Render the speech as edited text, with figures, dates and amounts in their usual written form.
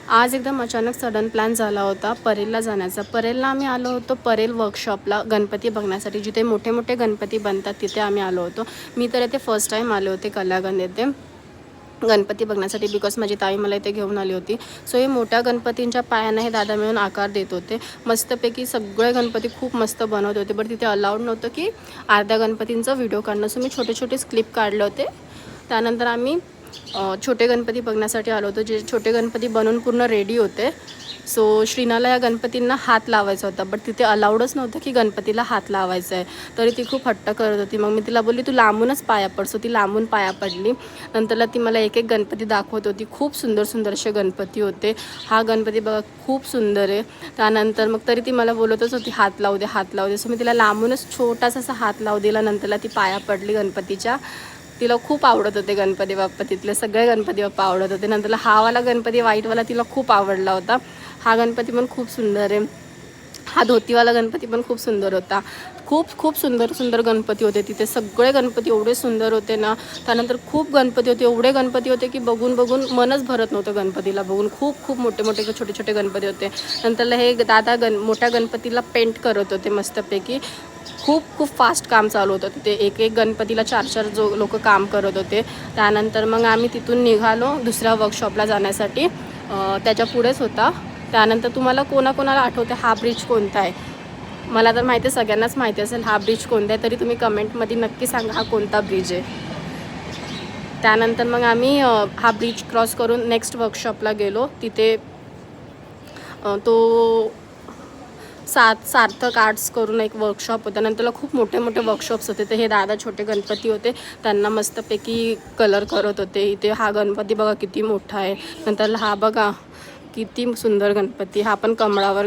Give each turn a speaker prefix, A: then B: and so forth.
A: आज एकदम अचानक सडन प्लॅन झाला होता परेलला जाण्याचा. परेलला आम्ही आलो होतो परेल वर्कशॉपला गणपती बघण्यासाठी, जिथे मोठे मोठे गणपती बनतात तिथे आम्ही आलो होतो. मी तर इथे फर्स्ट टाईम आले होते कलागण येथे गणपती बघण्यासाठी, बिकॉज माझी ताई मला इथे घेऊन आली होती. सो हे मोठ्या गणपतींच्या पायांना हे दादा मिळून आकार देत होते. मस्तपैकी सगळे गणपती खूप मस्त बनवत होते, बट तिथे अलाउड नव्हतं की अर्ध्या गणपतींचा व्हिडिओ काढणं. सो मी छोटे छोटे क्लिप काढले होते. त्यानंतर आम्ही छोटे गणपती बघण्यासाठी आलो होतो, जे छोटे गणपती बनवून पूर्ण रेडी होते. सो श्रीनाला या गणपतींना हात लावायचा होता, बट तिथे अलाउडच नव्हतं की गणपतीला हात लावायचा आहे. तरी ती खूप हट्ट करत होती. मग मी तिला बोलली तू लांबूनच पाया पड. सो ती लांबून पाया पडली. नंतरला ती मला एक एक गणपती दाखवत होती. खूप सुंदर सुंदर असे गणपती होते. हा गणपती बघा खूप सुंदर आहे. त्यानंतर मग तरी ती मला बोलतच होती हात लावू दे, हात लावू दे. सो मी तिला लांबूनच छोटासा असा हात लावू दिला. नंतरला ती पाया पडली गणपतीच्या. तिला खूप आवडत होते गणपती बाप्पा, तिथले सगळे गणपती बाप्पा आवडत होते. नंतरला हावाला गणपती व्हाईटवाला तिला खूप आवडला होता. हा गणपती पण खूप सुंदर आहे. हा धोतीवाला गणपती पण खूप सुंदर होता. खूप खूप सुंदर सुंदर गणपती होते तिथे. सगळे गणपती एवढे सुंदर होते ना. त्यानंतर खूप गणपती होते, एवढे गणपती होते की बघून बघून मनच भरत नव्हतं गणपतीला बघून. खूप खूप मोठे मोठे छोटे छोटे गणपती होते. नंतरला हे दादा मोठ्या गणपतीला पेंट करत होते मस्तपैकी. खूप खूप फास्ट काम चालू होतं तिथे. एक एक गणपतीला 4-4 लोक काम करत होते. त्यानंतर मग आम्ही तिथून निघालो दुसऱ्या वर्कशॉपला जाण्यासाठी. त्याच्या पुढेच होता. त्यानंतर तुम्हाला कोणाकोणाला आठवते हा ब्रिज कोणता आहे? मला तर माहिती आहे, सगळ्यांनाच माहिती असेल हा ब्रिज कोणता आहे. तरी तुम्ही कमेंटमध्ये नक्की सांगा हा कोणता ब्रिज आहे. त्यानंतर मग आम्ही हा ब्रिज क्रॉस करून नेक्स्ट वर्कशॉपला गेलो. तिथे तो सार्थक आर्ट्स करून एक वर्कशॉप होता. नंतरला खूप मोठे मोठे वर्कशॉप्स होते. तर हे दादा छोटे गणपती होते, त्यांना मस्तपैकी कलर करत होते. इथे हा गणपती बघा किती मोठा आहे. नंतरला हा बघा किती सुंदर गणपती. हा पण कमळावर